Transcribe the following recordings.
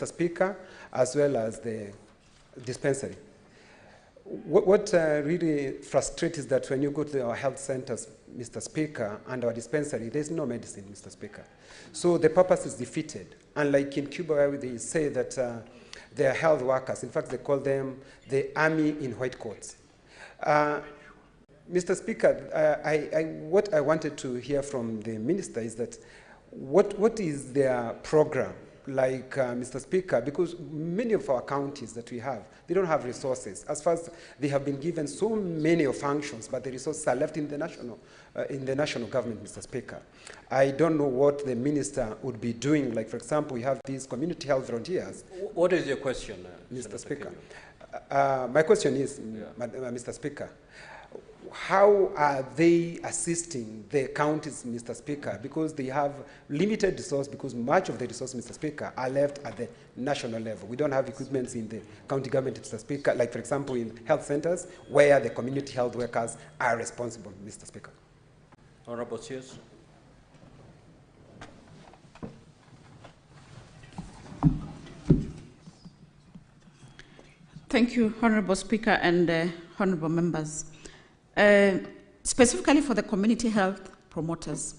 Speaker, as well as the dispensary. What really frustrates is that when you go to our health centers, Mr. Speaker, and our dispensary, there's no medicine, Mr. Speaker. So the purpose is defeated. Unlike in Cuba, where they say that they are health workers. In fact, they call them the army in white coats. Mr. Speaker, what I wanted to hear from the minister is that what is their program? Like, Mr. Speaker, because many of our counties that we have, they don't have resources. As far as they have been given so many functions, but the resources are left in the national government, Mr. Speaker. I don't know what the minister would be doing. Like, for example, we have these community health volunteers. What is your question, Mr. Speaker? My question is, Mr. Speaker, how are they assisting the counties, Mr. Speaker? Because they have limited resources, because much of the resources, Mr. Speaker, are left at the national level. We don't have equipment in the county government, Mr. Speaker, like, for example, in health centers, where the community health workers are responsible, Mr. Speaker. Honorable Sears. Thank you, Honorable Speaker and honorable members. Specifically for the community health promoters,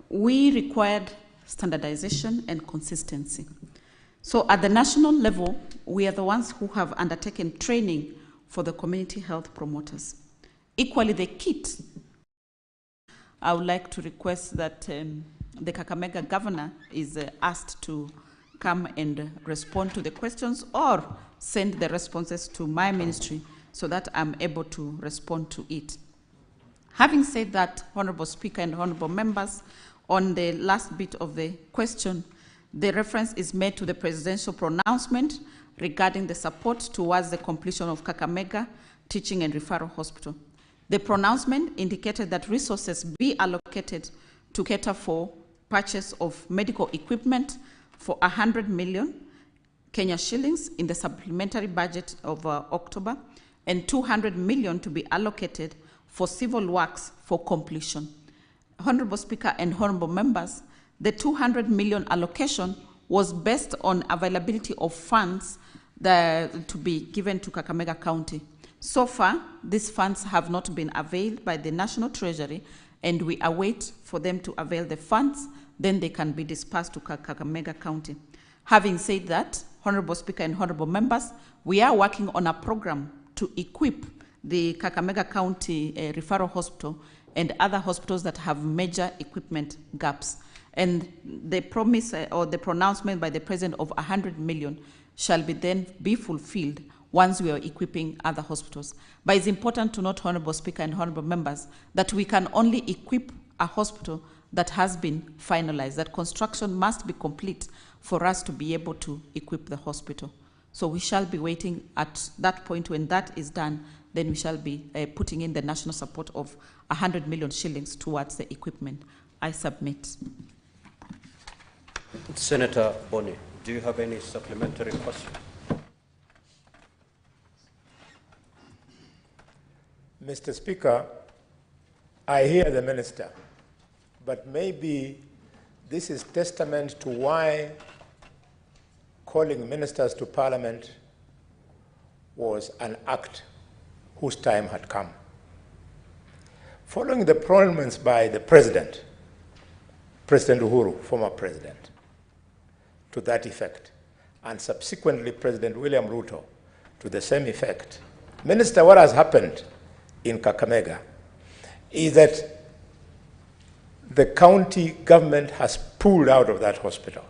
we required standardization and consistency. So at the national level, we are the ones who have undertaken training for the community health promoters. Equally, the kit, I would like to request that the Kakamega governor is asked to come and respond to the questions or send the responses to my ministry so that I'm able to respond to it. Having said that, Honorable Speaker and honorable members, on the last bit of the question, the reference is made to the presidential pronouncement regarding the support towards the completion of Kakamega Teaching and Referral Hospital. The pronouncement indicated that resources be allocated to cater for purchase of medical equipment for 100 million Kenya shillings in the supplementary budget of October, and 200 million to be allocated for civil works for completion. Honorable Speaker and honorable members, the 200 million allocation was based on availability of funds to be given to Kakamega County. So far, these funds have not been availed by the National Treasury, and we await for them to avail the funds, then they can be dispersed to Kakamega County. Having said that, Honorable Speaker and honorable members, we are working on a program to equip the Kakamega County Referral Hospital and other hospitals that have major equipment gaps. And the promise or the pronouncement by the President of 100 million shall then be fulfilled once we are equipping other hospitals. But it's important to note, Honorable Speaker and honorable members, that we can only equip a hospital that has been finalized, that construction must be complete for us to be able to equip the hospital. So we shall be waiting at that point. When that is done, then we shall be putting in the national support of 100 million shillings towards the equipment. I submit. Senator Boni, do you have any supplementary question? Mr. Speaker, I hear the minister, but maybe this is testament to why calling ministers to Parliament was an act whose time had come. Following the pronouncements by the President, President Uhuru, former President, to that effect, and subsequently President William RUTO to the same effect, Minister, what has happened in Kakamega is that the county government has pulled out of that hospital.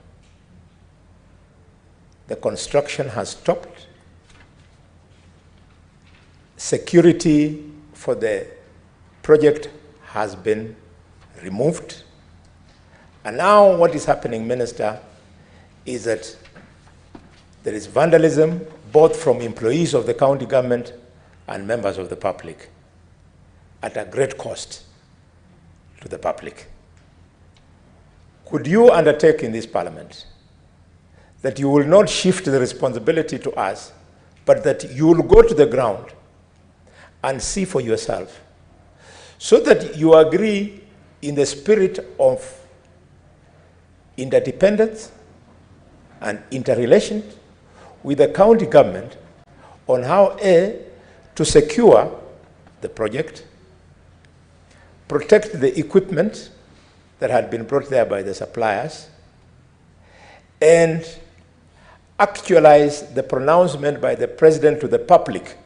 The construction has stopped. Security for the project has been removed. And now what is happening, Minister, is that there is vandalism both from employees of the county government and members of the public at a great cost to the public. Could you undertake in this Parliament that you will not shift the responsibility to us, but that you will go to the ground and see for yourself, so that you agree in the spirit of interdependence, and interrelation with the county government on how to secure the project, protect the equipment that had been brought there by the suppliers, and actualize the pronouncement by the president to the public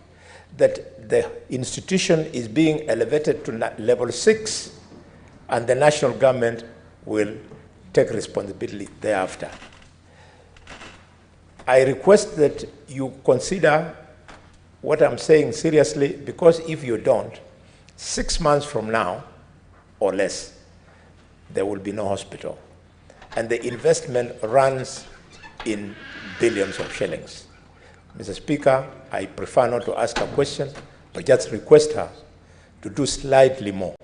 that the institution is being elevated to level 6 and the national government will take responsibility thereafter. I request that you consider what I'm saying seriously, because if you don't, 6 months from now or less, there will be no hospital. And the investment runs in billions of shillings. Mr. Speaker, I prefer not to ask a question, but just request her to do slightly more.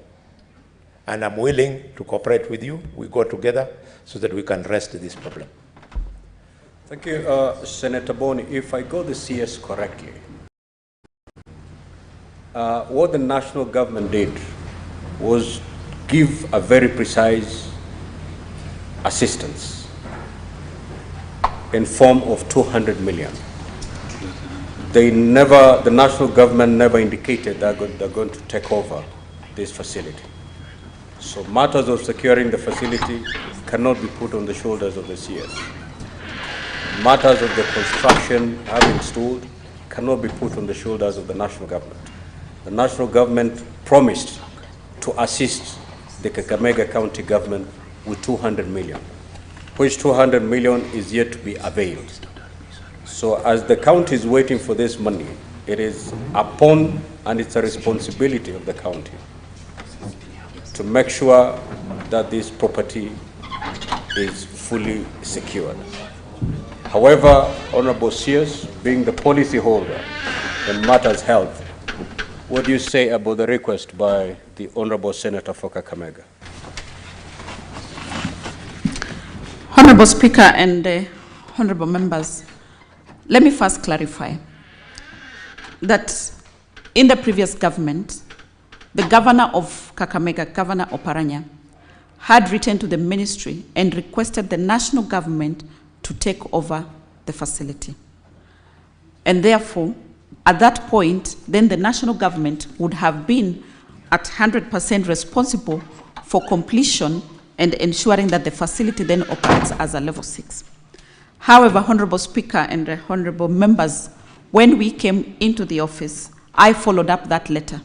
And I'm willing to cooperate with you. We go together so that we can rest this problem. Thank you, Senator Boni. If I got the CS correctly, what the national government did was give a very precise assistance in form of 200 million. The national government never indicated that they're going to take over this facility. So matters of securing the facility cannot be put on the shoulders of the CS. Matters of the construction, having installed, cannot be put on the shoulders of the national government. The national government promised to assist the Kakamega County government with 200 million, which 200 million is yet to be availed. So as the county is waiting for this money, it is upon and it's a responsibility of the county to make sure that this property is fully secured. However, Honorable CS, being the policy holder in matters health, what do you say about the request by the Honorable Senator for Kakamega? Honorable Speaker and honorable members, let me first clarify that in the previous government, the governor of Kakamega, Governor Oparanya, had written to the ministry and requested the national government to take over the facility. And therefore, at that point, then the national government would have been at 100% responsible for completion and ensuring that the facility then operates as a level 6. However, Honorable Speaker and honorable members, when we came into the office, I followed up that letter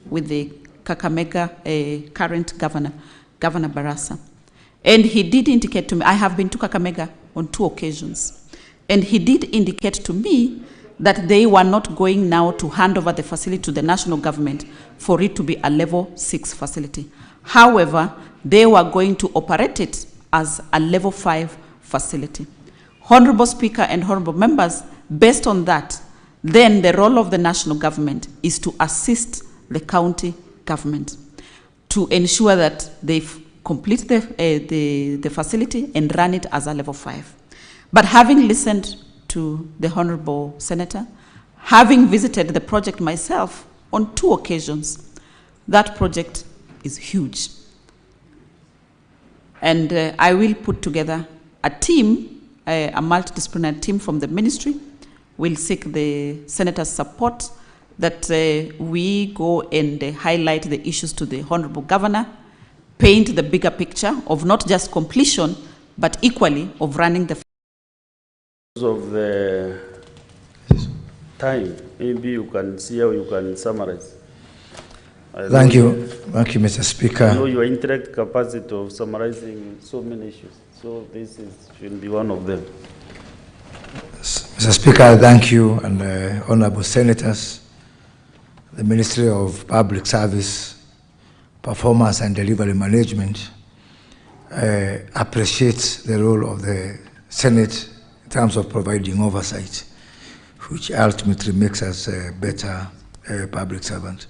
with the Kakamega current governor, Governor Barasa. And he did indicate to me, I have been to Kakamega on 2 occasions, and he did indicate to me that they were not going now to hand over the facility to the national government for it to be a level 6 facility. However, they were going to operate it as a level 5 facility. Honorable Speaker and honorable members, based on that, then the role of the national government is to assist the county government to ensure that they complete the facility and run it as a level 5. But having listened to the honorable senator, having visited the project myself on 2 occasions, that project is huge. And I will put together a team, a multidisciplinary team from the ministry. We'll seek the senator's support that we go and highlight the issues to the honorable governor, paint the bigger picture of not just completion, but equally of running the of the time, maybe you can see how you can summarize. Thank you, Mr. Speaker. I know your intellect capacity of summarizing so many issues, so this should be one of them. Mr. Speaker, thank you, and honorable senators. The Ministry of Public Service, Performance and Delivery Management appreciates the role of the Senate in terms of providing oversight, which ultimately makes us a better public servant.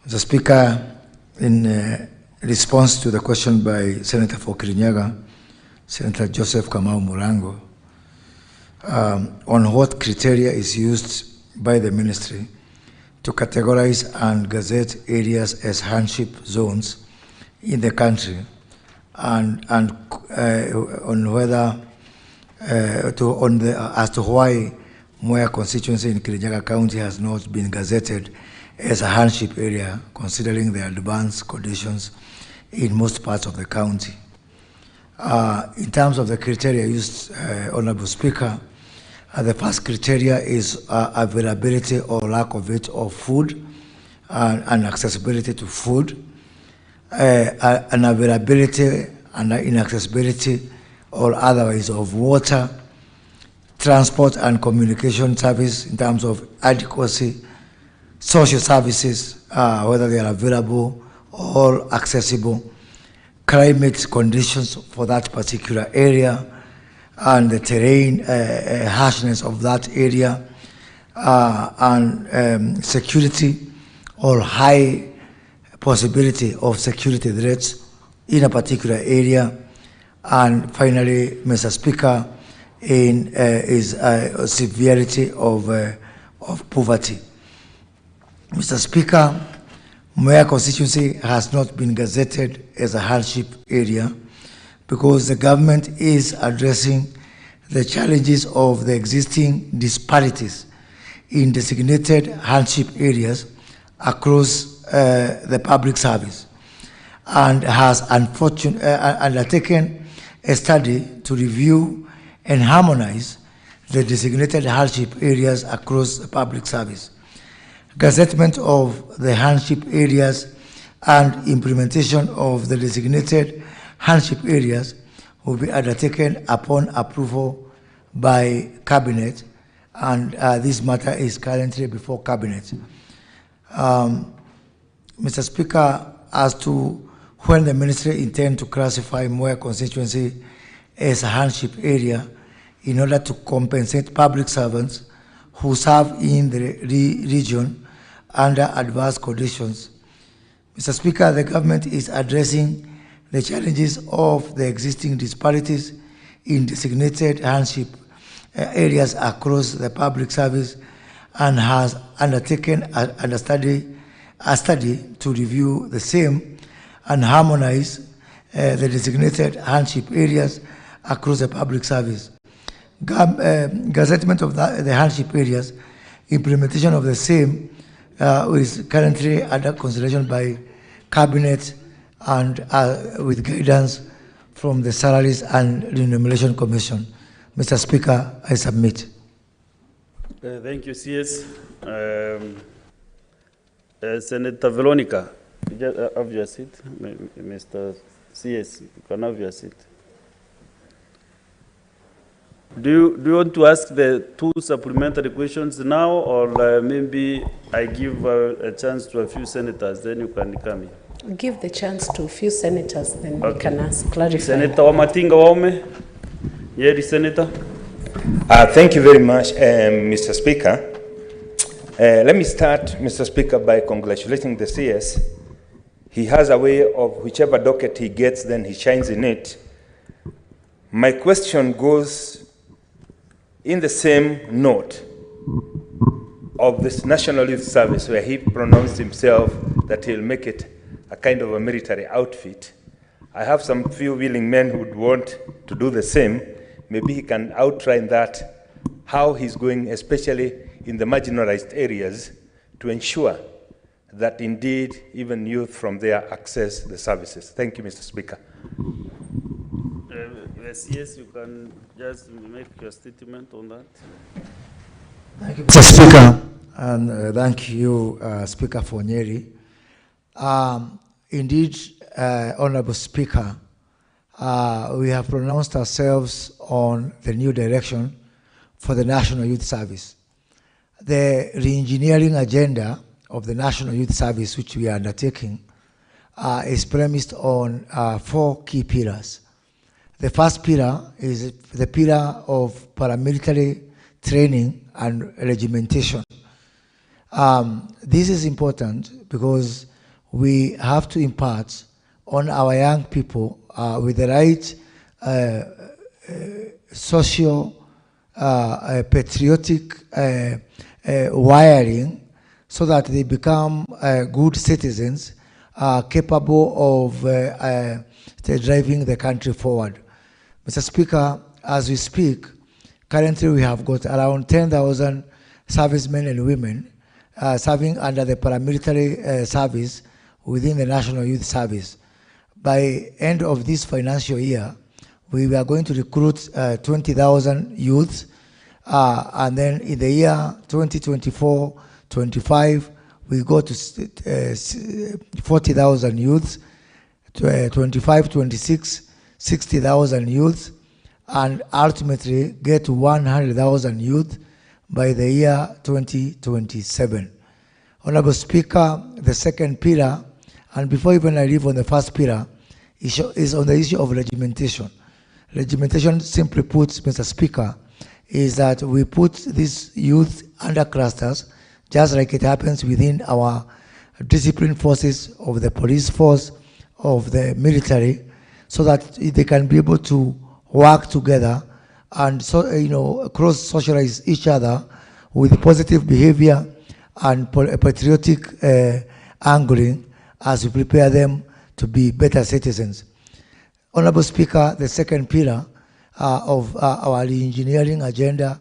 Mr. Speaker, in response to the question by Senator for Kirinyaga, Senator Joseph Kamau Murango, on what criteria is used by the ministry to categorize and gazette areas as hardship zones in the country, and on whether as to why Mwea constituency in Kirinyaga County has not been gazetted as a hardship area, considering the advanced conditions in most parts of the county. In terms of the criteria used, Honorable Speaker, the first criteria is availability or lack of it of food and accessibility to food, an availability and inaccessibility or otherwise of water, transport and communication service in terms of adequacy, social services, whether they are available or accessible, climate conditions for that particular area, and the terrain harshness of that area, and security or high possibility of security threats in a particular area. And finally, Mr. Speaker, is severity of poverty. Mr. Speaker, Mwea constituency has not been gazetted as a hardship area because the government is addressing the challenges of the existing disparities in designated hardship areas across the public service, and has undertaken a study to review and harmonize the designated hardship areas across the public service. Gazettement of the hardship areas and implementation of the designated hardship areas will be undertaken upon approval by Cabinet, and this matter is currently before Cabinet. Mr. Speaker, as to when the ministry intends to classify Mwea constituency as a hardship area in order to compensate public servants who serve in the region under adverse conditions. Mr. Speaker, the government is addressing the challenges of the existing disparities in designated hardship areas across the public service and has undertaken a study to review the same and harmonize the designated hardship areas across the public service. Gazettement of the hardship areas, implementation of the same is currently under consideration by Cabinet and with guidance from the Salaries and Remuneration Commission. Mr. Speaker, I submit. Thank you, CS. Senator Veronica, you just have your seat. Mr. CS, you can have your seat. Do you want to ask the two supplementary questions now, or maybe I give a chance to a few senators, then you can come in? Give the chance to a few senators, then we can ask, clarify. Senator Wamatinga Waume. Yeri, Senator. Thank you very much, Mr. Speaker. Let me start, Mr. Speaker, by congratulating the CS. He has a way of whichever docket he gets, then he shines in it. My question goes in the same note of this National Youth Service, where he pronounced himself that he'll make it a kind of a military outfit. I have some few willing men who would want to do the same. Maybe he can outline that, how he's going, especially in the marginalized areas, to ensure that indeed even youth from there access the services. Thank you, Mr. Speaker. Yes, you can just make your statement on that. Thank you, Mr. Speaker, and thank you, Speaker Fonyeri. Indeed, Honorable Speaker, we have pronounced ourselves on the new direction for the National Youth Service. The re-engineering agenda of the National Youth Service, which we are undertaking, is premised on 4 key pillars. The first pillar is the pillar of paramilitary training and regimentation. This is important because we have to impart on our young people with the right social, patriotic wiring, so that they become good citizens capable of driving the country forward. Mr. Speaker, as we speak, Currently, we have got around 10,000 servicemen and women serving under the paramilitary service within the National Youth Service. By end of this financial year, we are going to recruit 20,000 youths, and then in the year 2024-25, we go to 40,000 youths, 25-26, 60,000 youths, and ultimately get to 100,000 youth by the year 2027. Honorable Speaker, the second pillar, and before even I leave on the first pillar, is on the issue of regimentation. Regimentation, simply put, Mr. Speaker, is that we put these youth under clusters, just like it happens within our disciplined forces of the police force, of the military, so that they can be able to work together and cross-socialize each other with positive behavior and patriotic angling as we prepare them to be better citizens. Honorable Speaker, the second pillar of our re-engineering agenda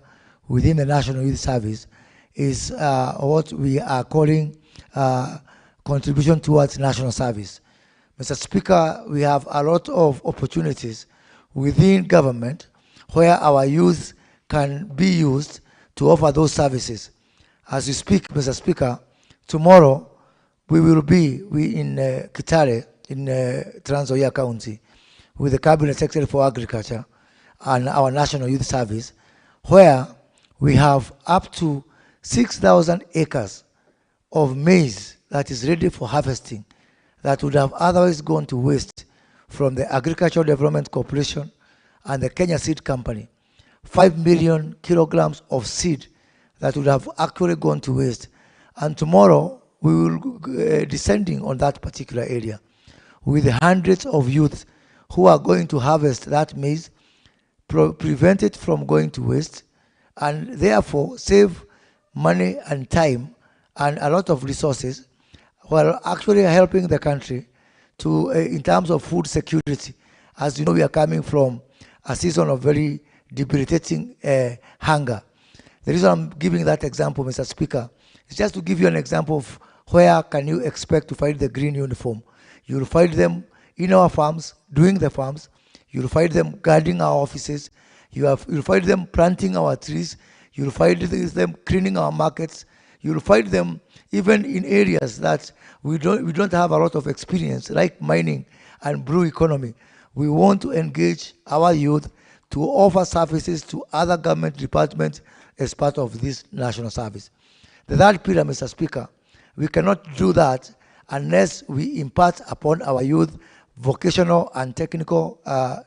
within the National Youth Service is what we are calling contribution towards national service. Mr. Speaker, we have a lot of opportunities within government where our youth can be used to offer those services. As we speak, Mr. Speaker, tomorrow we will be in Kitale, in Trans Nzoia County, with the Cabinet Secretary for Agriculture and our National Youth Service, where we have up to 6,000 acres of maize that is ready for harvesting that would have otherwise gone to waste from the Agricultural Development Corporation and the Kenya Seed Company. 5 million kilograms of seed that would have actually gone to waste. And tomorrow, we will be descending on that particular area with hundreds of youths who are going to harvest that maize, prevent it from going to waste, and therefore save money and time and a lot of resources, while actually helping the country to, in terms of food security. As you know, we are coming from a season of very debilitating hunger. The reason I'm giving that example, Mr. Speaker, is just to give you an example of where can you expect to find the green uniform. You'll find them in our farms, doing the farms. You'll find them guarding our offices. You'll find them planting our trees. You'll find them cleaning our markets. You'll find them even in areas that we don't have a lot of experience, like mining and blue economy. We want to engage our youth to offer services to other government departments as part of this national service. The third pillar, Mr. Speaker, we cannot do that unless we impart upon our youth vocational and technical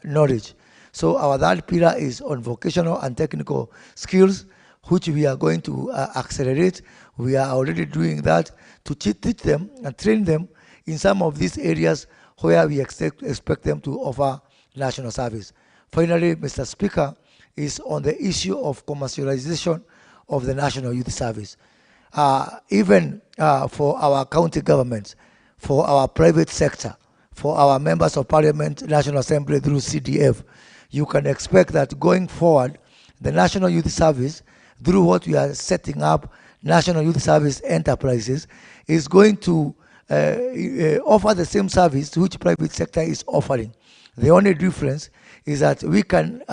knowledge. So our third pillar is on vocational and technical skills, which we are going to accelerate. We are already doing that to teach them and train them in some of these areas where we expect them to offer national service. Finally, Mr. Speaker, is on the issue of commercialization of the National Youth Service. Even for our county governments, for our private sector, for our members of parliament, National Assembly through CDF, you can expect that going forward, the National Youth Service, through what we are setting up, National Youth Service Enterprises, is going to offer the same service which private sector is offering. The only difference is that we can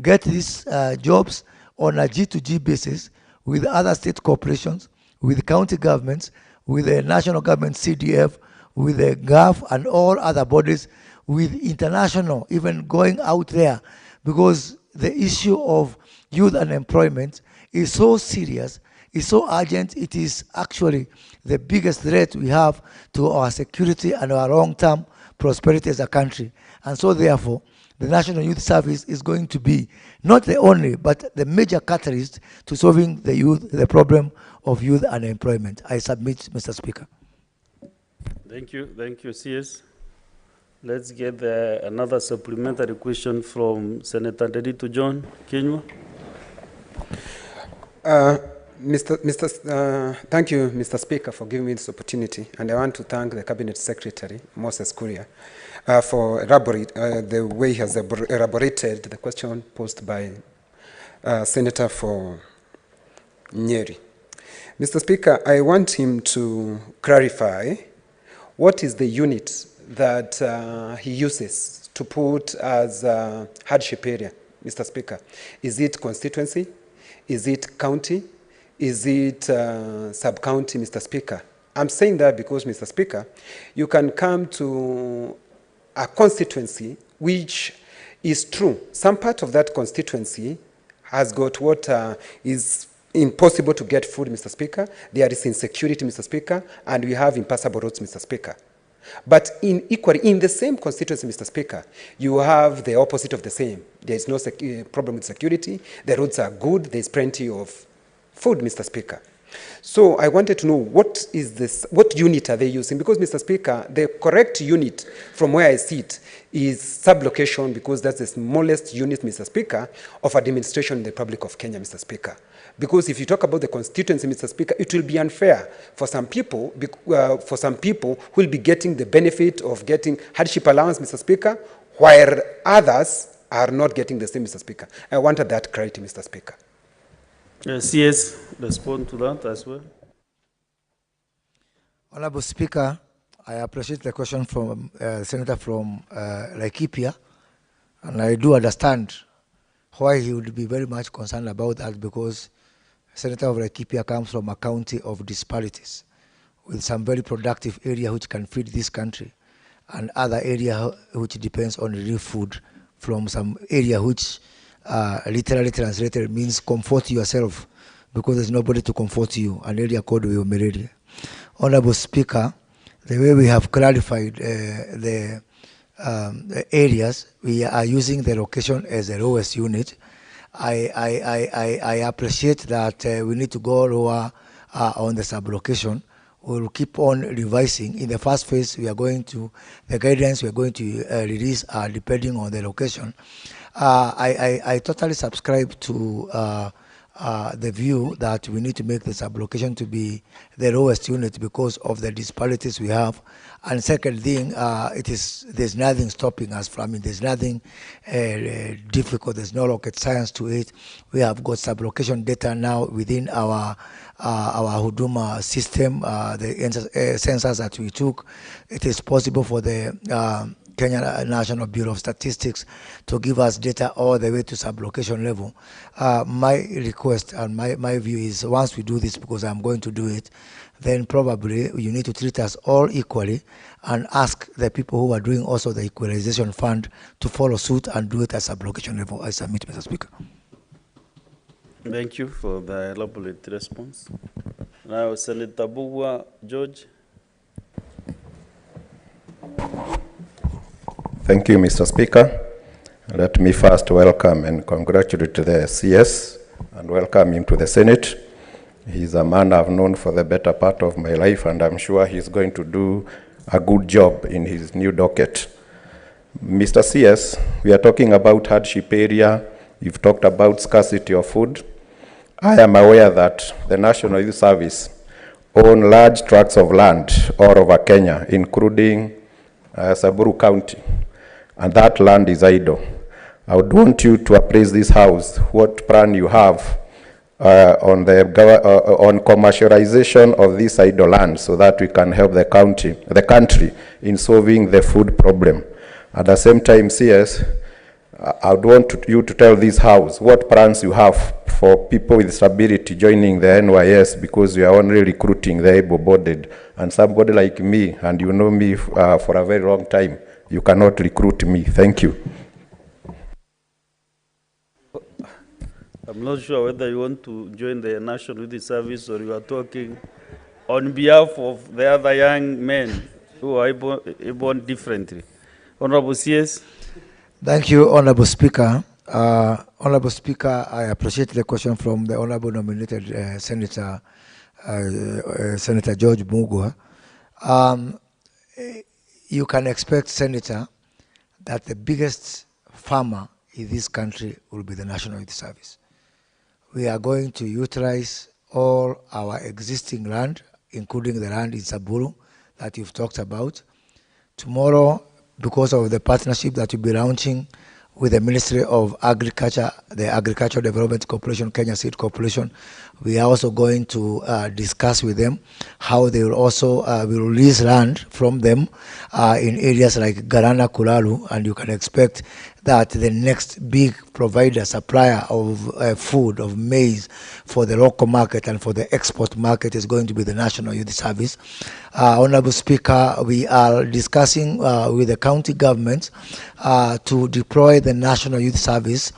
get these jobs on a G2G basis with other state corporations, with county governments, with the national government CDF, with the GAF and all other bodies, with international, even going out there, because the issue of youth unemployment is so serious, is so urgent, it is actually the biggest threat we have to our security and our long-term prosperity as a country. And so therefore, the National Youth Service is going to be not the only, but the major catalyst to solving the problem of youth unemployment. I submit, Mr. Speaker. Thank you, CS. Let's get another supplementary question from Senator Dedito John Kenywa. Thank you, Mr. Speaker, for giving me this opportunity, and I want to thank the Cabinet Secretary, Moses Kuria, for the way he has elaborated the question posed by Senator for Nyeri. Mr. Speaker, I want him to clarify what is the unit that he uses to put as a hardship area, Mr. Speaker. Is it constituency? Is it county? Is it sub-county, Mr. Speaker? I'm saying that because, Mr. Speaker, you can come to a constituency which is true. Some part of that constituency has got what is impossible to get food, Mr. Speaker. There is insecurity, Mr. Speaker, and we have impassable roads, Mr. Speaker. But equally, in the same constituency, Mr. Speaker, you have the opposite of the same. There is no problem with security. The roads are good. There is plenty of food, Mr. Speaker. So I wanted to know what unit are they using? Because, Mr. Speaker, the correct unit from where I sit is sublocation, because that's the smallest unit, Mr. Speaker, of administration in the Republic of Kenya, Mr. Speaker. Because if you talk about the constituency, Mr. Speaker, it will be unfair for some people who will be getting the benefit of getting hardship allowance, Mr. Speaker, while others are not getting the same, Mr. Speaker. I wanted that clarity, Mr. Speaker. CS, respond to that as well. Honorable Speaker, I appreciate the question from Senator from Laikipia, and I do understand why he would be very much concerned about that, because Senator of Laikipia comes from a county of disparities with some very productive area which can feed this country, and other area which depends on relief food from some area which literally translated means comfort yourself, because there's nobody to comfort you, an area called Uyomereri. Honorable Speaker, the way we have clarified the areas, we are using the location as a lowest unit. I appreciate that we need to go lower on the sub-location. We'll keep on revising. In the first phase, we are going to, the guidance we are going to release are depending on the location. I totally subscribe to the view that we need to make the sub-location to be the lowest unit because of the disparities we have. And second thing, there's nothing stopping us from it. There's nothing difficult. There's no rocket science to it. We have got sub-location data now within our Huduma system, the census that we took. It is possible for the Kenya National Bureau of Statistics to give us data all the way to sub-location level. My request and my view is, once we do this, because I'm going to do it, then probably you need to treat us all equally and ask the people who are doing also the equalization fund to follow suit and do it at sub-location level. I submit, Mr. Speaker. Thank you for the elaborate response. Now, Senator Bugwa George. Thank you, Mr. Speaker. Let me first welcome and congratulate the CS and welcome him to the Senate. He's a man I've known for the better part of my life, and I'm sure he's going to do a good job in his new docket. Mr. CS, we are talking about hardship area. You've talked about scarcity of food. I am aware that the National Youth Service own large tracts of land all over Kenya, including Samburu County, and that land is idle. I would want you to appraise this house, what plan you have on commercialization of this idle land, so that we can help the country in solving the food problem. At the same time, CS, I would want you to tell this house what plans you have for people with disability joining the NYS, because we are only recruiting the able-bodied, and somebody like me, and you know me for a very long time, you cannot recruit me. Thank you. I'm not sure whether you want to join the National Youth Service or you are talking on behalf of the other young men who are born differently. Honorable CS. Thank you, Honorable Speaker. Honorable Speaker, I appreciate the question from the Honorable nominated Senator George Mugwa. You can expect, Senator, that the biggest farmer in this country will be the National Youth Service. We are going to utilize all our existing land, including the land in Samburu that you've talked about. Tomorrow, because of the partnership that we'll be launching with the Ministry of Agriculture, the Agricultural Development Corporation, Kenya Seed Corporation. We are also going to discuss with them how they will also will release land from them in areas like Garana, Kulalu, and you can expect that the next big provider, supplier of food, of maize for the local market and for the export market is going to be the National Youth Service. Honorable Speaker, we are discussing with the county government to deploy the National Youth Service.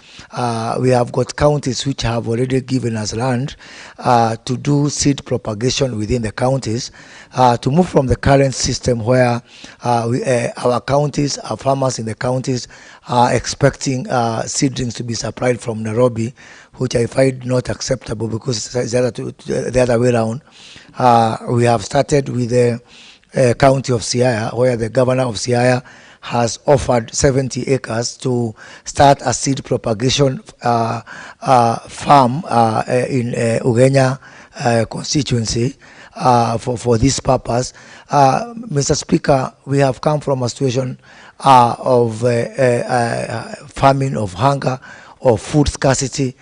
We have got counties which have already given us land to do seed propagation within the counties, to move from the current system where our counties, our farmers in the counties are expecting seedlings to be supplied from Nairobi, which I find not acceptable because it's the other way around. We have started with the county of Siaya, where the governor of Siaya has offered 70 acres to start a seed propagation farm in Ugenya constituency for this purpose. Mr. Speaker, we have come from a situation of famine, of hunger, of food scarcity.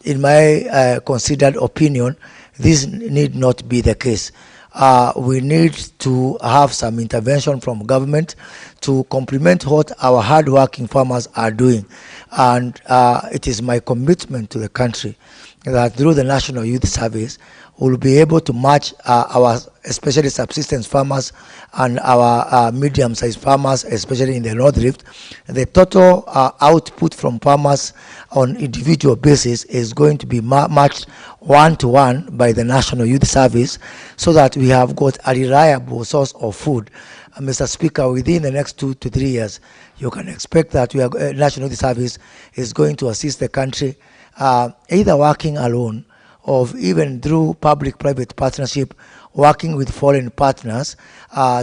In my considered opinion, this need not be the case. We need to have some intervention from government to complement what our hard-working farmers are doing. And it is my commitment to the country that through the National Youth Service, we'll be able to match our especially subsistence farmers and our medium-sized farmers, especially in the North Rift. The total output from farmers on individual basis is going to be matched one-to-one by the National Youth Service so that we have got a reliable source of food. Mr. Speaker, within the next 2 to 3 years, you can expect that we are, National Youth Service is going to assist the country either working alone or even through public-private partnership, working with foreign partners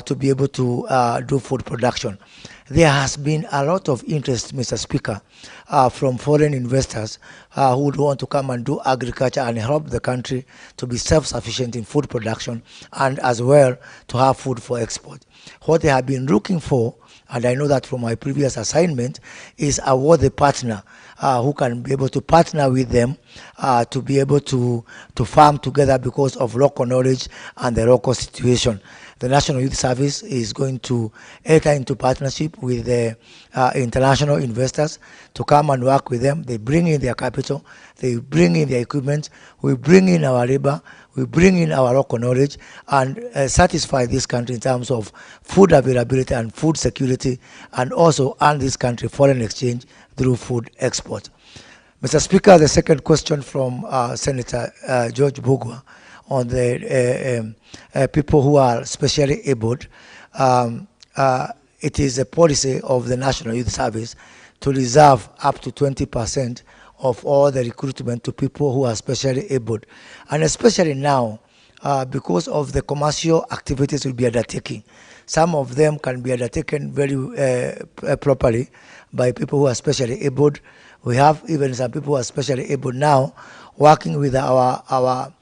to be able to do food production. There has been a lot of interest, Mr. Speaker, from foreign investors who would want to come and do agriculture and help the country to be self-sufficient in food production and as well to have food for export. What they have been looking for, and I know that from my previous assignment, is a worthy partner who can be able to partner with them to be able to farm together because of local knowledge and the local situation. The National Youth Service is going to enter into partnership with the international investors to come and work with them. They bring in their capital, they bring in their equipment, we bring in our labor, we bring in our local knowledge and satisfy this country in terms of food availability and food security, and also earn this country foreign exchange through food export. Mr. Speaker, the second question from Senator George Bugwa on the people who are specially abled. It is a policy of the National Youth Service to reserve up to 20% of all the recruitment to people who are specially abled. And especially now, because of the commercial activities we'll be undertaking. Some of them can be undertaken very properly by people who are specially abled. We have even some people who are specially able now working with our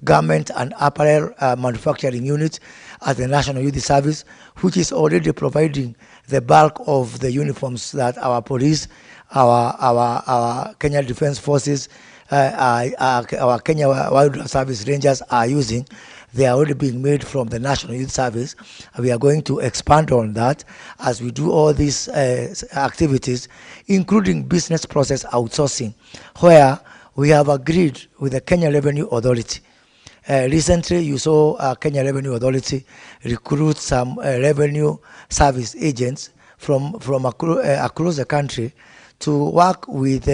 garment and apparel manufacturing unit at the National Youth Service, which is already providing the bulk of the uniforms that our police, our Kenya Defense Forces, our Kenya Wildlife Service Rangers are using. They are already being made from the National Youth Service. We are going to expand on that as we do all these activities, including business process outsourcing, where we have agreed with the Kenya Revenue Authority. Recently, you saw Kenya Revenue Authority recruit some revenue service agents from across the country to work with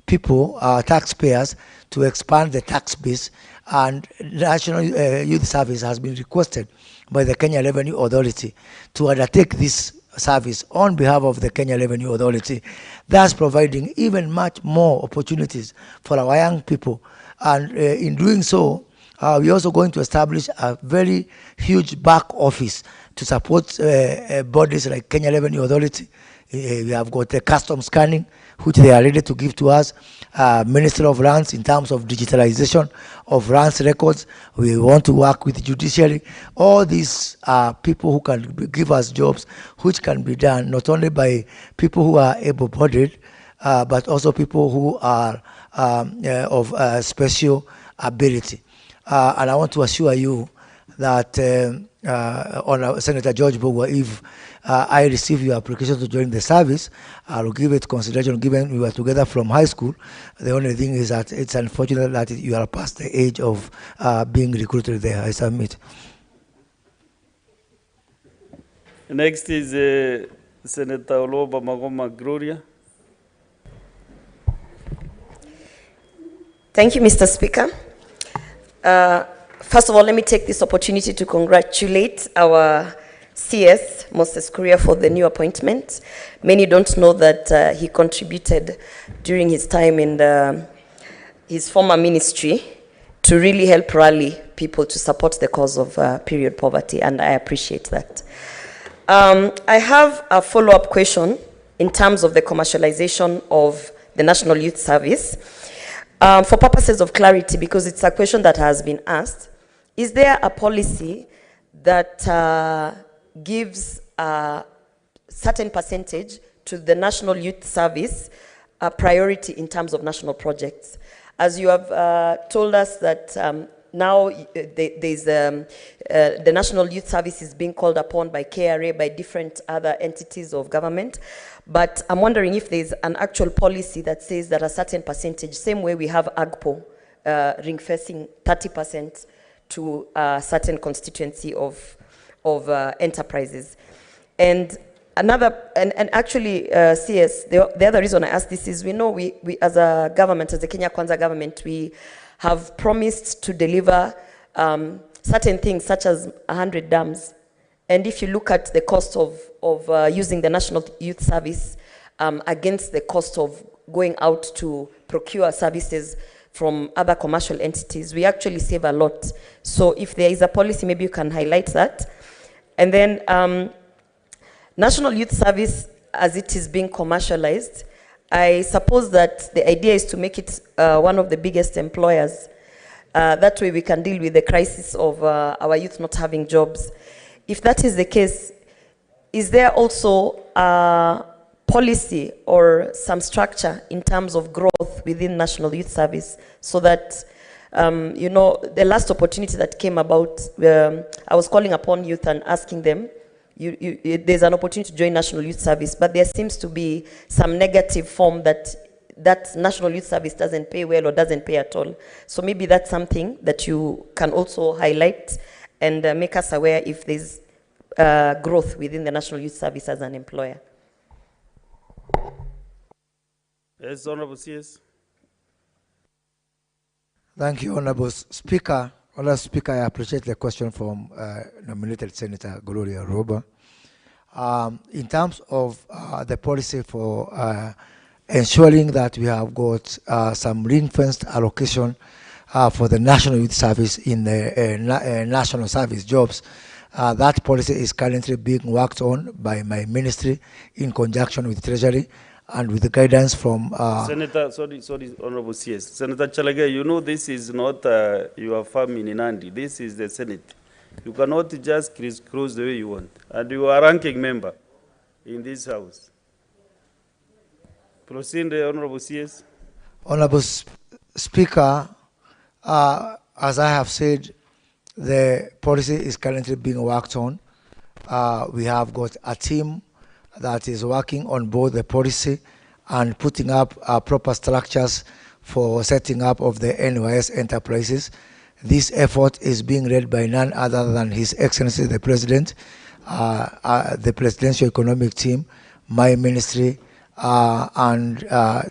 people, taxpayers, to expand the tax base. And National Youth Service has been requested by the Kenya Revenue Authority to undertake this service on behalf of the Kenya Revenue Authority, thus providing even much more opportunities for our young people. And in doing so, we're also going to establish a very huge back office to support bodies like Kenya Revenue Authority, We have got the custom scanning, which they are ready to give to us. Ministry of Lands in terms of digitalization of lands records. We want to work with judiciary. All these are people who can give us jobs, which can be done not only by people who are able-bodied, but also people who are of special ability. And I want to assure you that on Senator George Bogwa, if I receive your application to join the service, I will give it consideration, given we were together from high school. The only thing is that it's unfortunate that you are past the age of being recruited there. I submit. Next is Senator Oloba Magoma Kuria. Thank you, Mr. Speaker. First of all, let me take this opportunity to congratulate our CS, Moses Kuria, for the new appointment. Many don't know that he contributed during his time in his former ministry to really help rally people to support the cause of period poverty, and I appreciate that. I have a follow-up question in terms of the commercialization of the National Youth Service. For purposes of clarity, because it's a question that has been asked, is there a policy that gives a certain percentage to the National Youth Service a priority in terms of national projects? As you have told us that now the National Youth Service is being called upon by KRA, by different other entities of government. But I'm wondering if there's an actual policy that says that a certain percentage, same way we have AGPO, ring-fencing 30% to a certain constituency of enterprises. And another, and actually, CS, the other reason I ask this is we know we as a government, as the Kenya Kwanza government, we have promised to deliver certain things such as 100 dams. And if you look at the cost of using the National Youth Service against the cost of going out to procure services from other commercial entities, we actually save a lot. So if there is a policy, maybe you can highlight that. And then National Youth Service, as it is being commercialized, I suppose that the idea is to make it one of the biggest employers. That way we can deal with the crisis of our youth not having jobs. If that is the case, is there also a policy or some structure in terms of growth within National Youth Service so that, you know, the last opportunity that came about, I was calling upon youth and asking them, there's an opportunity to join National Youth Service, but there seems to be some negative form that National Youth Service doesn't pay well or doesn't pay at all. So maybe that's something that you can also highlight and make us aware if there's growth within the National Youth Service as an employer. Yes, Honorable CS. Thank you, Honorable Speaker. Honorable Speaker, I appreciate the question from nominated Senator Gloria Roba. In terms of the policy for ensuring that we have got some ring-fenced allocation for the National Youth Service in the national service jobs, that policy is currently being worked on by my ministry in conjunction with Treasury and with the guidance from... Senator, sorry, Honorable CS. Senator Chalage, you know this is not your farm in Nandi. This is the Senate. You cannot just crisscross the way you want. And you are a ranking member in this House. Proceed, Honorable CS. Honorable Speaker, as I have said, the policy is currently being worked on. We have got a team that is working on both the policy and putting up proper structures for setting up of the NYS enterprises. This effort is being led by none other than His Excellency the President, the Presidential Economic Team, my ministry, and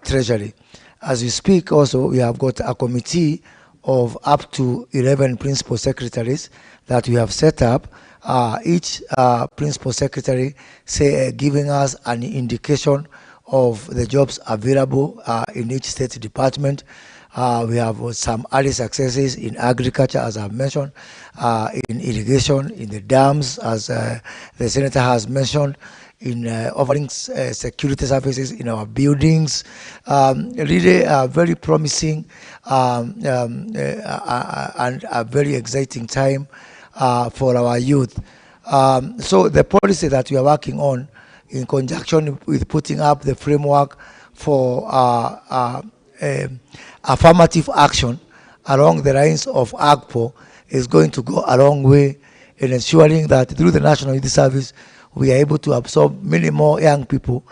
Treasury. As we speak also, we have got a committee of up to 11 principal secretaries that we have set up. Each principal secretary giving us an indication of the jobs available in each state department. We have some early successes in agriculture, as I've mentioned, in irrigation, in the dams, as the Senator has mentioned, in offering security services in our buildings. Really very promising and a very exciting time for our youth. So the policy that we are working on in conjunction with putting up the framework for affirmative action along the lines of AGPO is going to go a long way in ensuring that through the National Youth Service, we are able to absorb many more young people,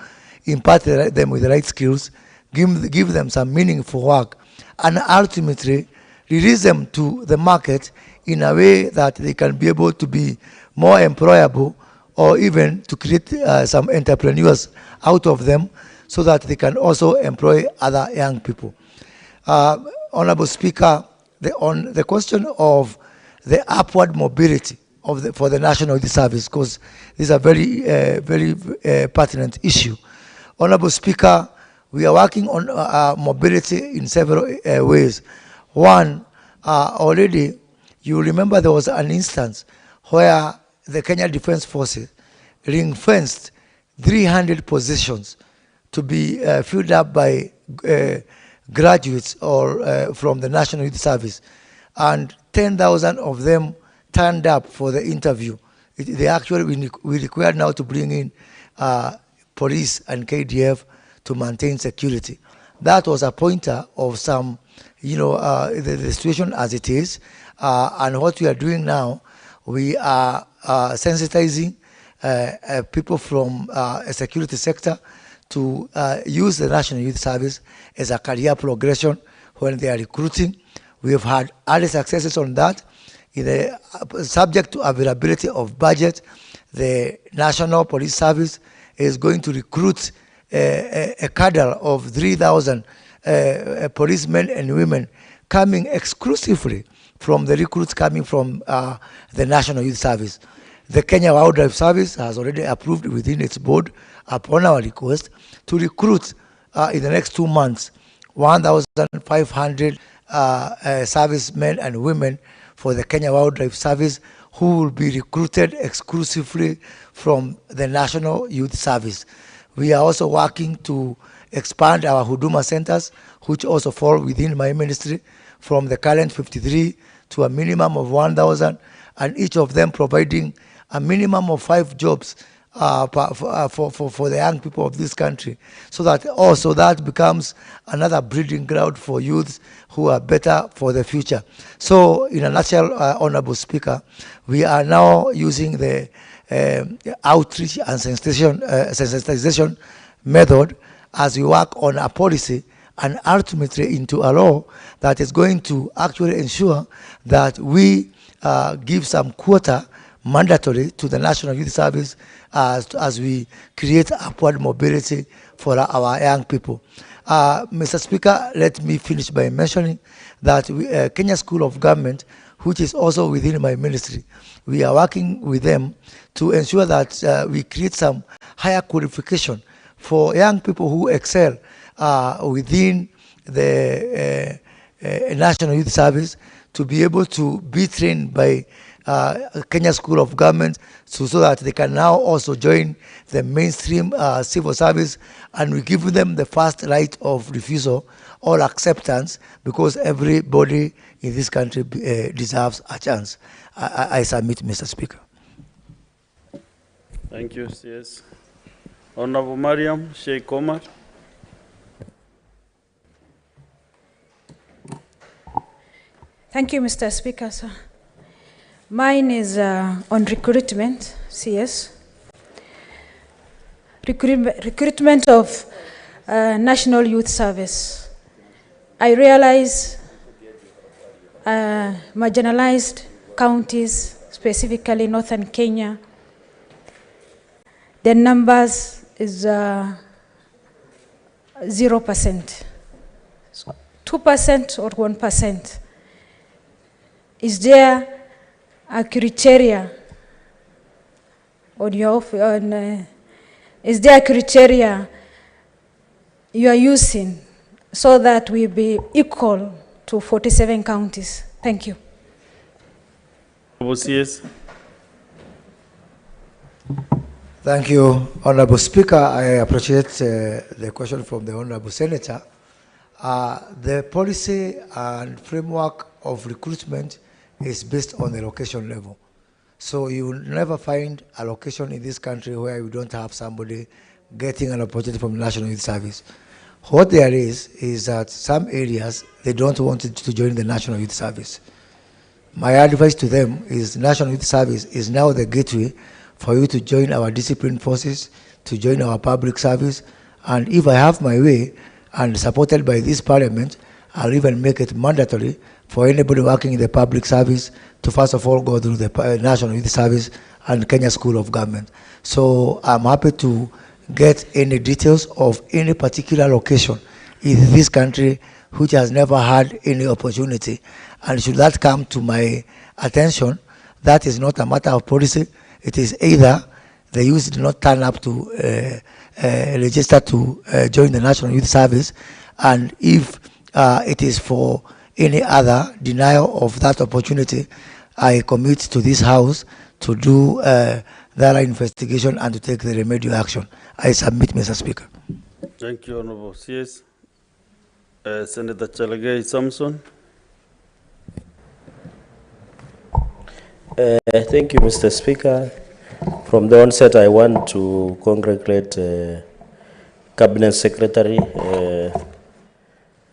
impart them with the right skills, give them some meaningful work, and ultimately release them to the market in a way that they can be able to be more employable, or even to create some entrepreneurs out of them so that they can also employ other young people. Honorable Speaker, on the question of the upward mobility for the National Youth Service, because this is a very pertinent issue. Honorable Speaker, we are working on mobility in several ways. One, already, you remember there was an instance where the Kenya Defence Forces ring-fenced 300 positions to be filled up by graduates or from the National Youth Service, and 10,000 of them turned up for the interview. We require now to bring in police and KDF to maintain security. That was a pointer of some, the situation as it is, and what we are doing now, we are sensitizing people from a security sector to use the National Youth Service as a career progression when they are recruiting. We have had early successes on that. Subject to availability of budget, the National Police Service is going to recruit a cadre of 3,000 policemen and women coming exclusively from the recruits coming from the National Youth Service. The Kenya Wildlife Service has already approved within its board, upon our request, to recruit in the next 2 months 1,500 servicemen and women for the Kenya Wildlife Service, who will be recruited exclusively from the National Youth Service. We are also working to expand our Huduma centers, which also fall within my ministry, from the current 53 to a minimum of 1,000, and each of them providing a minimum of 5 jobs for the young people of this country, so that also that becomes another breeding ground for youths who are better for the future. So in a nutshell, Honorable Speaker, we are now using the outreach and sensitization method as we work on a policy and ultimately into a law that is going to actually ensure that we give some quota mandatory to the National Youth Service as we create upward mobility for our young people. Mr. Speaker, let me finish by mentioning that Kenya School of Government, which is also within my ministry, we are working with them to ensure that we create some higher qualification for young people who excel within the National Youth Service, to be able to be trained by Kenya School of Government so that they can now also join the mainstream civil service, and we give them the first right of refusal or acceptance, because everybody in this country deserves a chance. I submit, Mr. Speaker. Thank you, CS. Honorable Mariam Sheikh Omar. Thank you, Mr. Speaker, sir. Mine is on recruitment, CS. Recruitment of National Youth Service. I realize marginalized counties, specifically Northern Kenya, the numbers is 0%. 2% or 1%. Is there a criteria on your is there a criteria you are using so that we be equal to 47 counties? Thank you. Thank you, Honorable Speaker. I appreciate the question from the Honorable Senator. The policy and framework of recruitment is based on the location level. So you will never find a location in this country where you don't have somebody getting an opportunity from the National Youth Service. What there is that some areas, they don't want to join the National Youth Service. My advice to them is National Youth Service is now the gateway for you to join our disciplined forces, to join our public service, and if I have my way, and supported by this parliament, I'll even make it mandatory for anybody working in the public service to first of all go through the National Youth Service and Kenya School of Government. So I'm happy to get any details of any particular location in this country which has never had any opportunity. And should that come to my attention, that is not a matter of policy. It is either the youth did not turn up to register to join the National Youth Service, and if it is for any other denial of that opportunity, I commit to this House to do thorough investigation and to take the remedial action. I submit, Mr. Speaker. Thank you, Honorable CS. Senator Chalagay Samson. Thank you, Mr. Speaker. From the onset, I want to congratulate Cabinet Secretary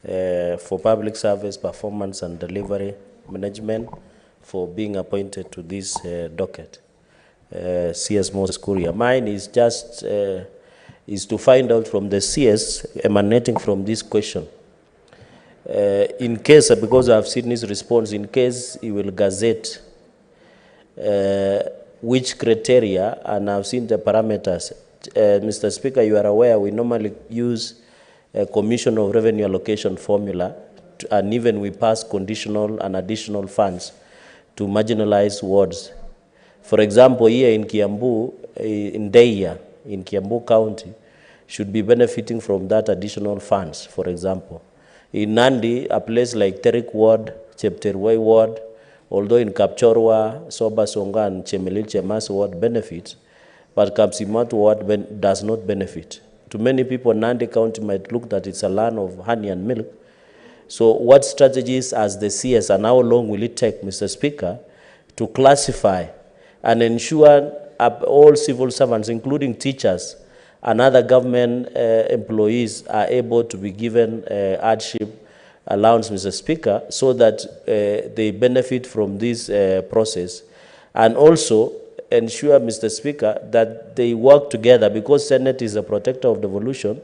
for Public Service Performance and Delivery Management for being appointed to this docket, CS Moses Kuria. Mine is just is to find out from the CS emanating from this question. In case, because I've seen his response, in case he will gazette which criteria, and I've seen the parameters. Mr. Speaker, you are aware we normally use a Commission of Revenue Allocation formula, and even we pass conditional and additional funds to marginalized wards. For example, here in Kiambu, in Deia, in Kiambu County, should be benefiting from that additional funds, for example. In Nandi, a place like Terik Ward, Chepterway Ward, although in Kapchorwa, Soba Songa, and Chemelil Chemas Ward benefits, but Kapsimat Ward does not benefit. To many people, Nandi County might look that it's a land of honey and milk. So what strategies as the CS, and how long will it take, Mr. Speaker, to classify and ensure all civil servants, including teachers and other government employees, are able to be given hardship allowance, Mr. Speaker, so that they benefit from this process, and also ensure, Mr. Speaker, that they work together, because Senate is a protector of devolution,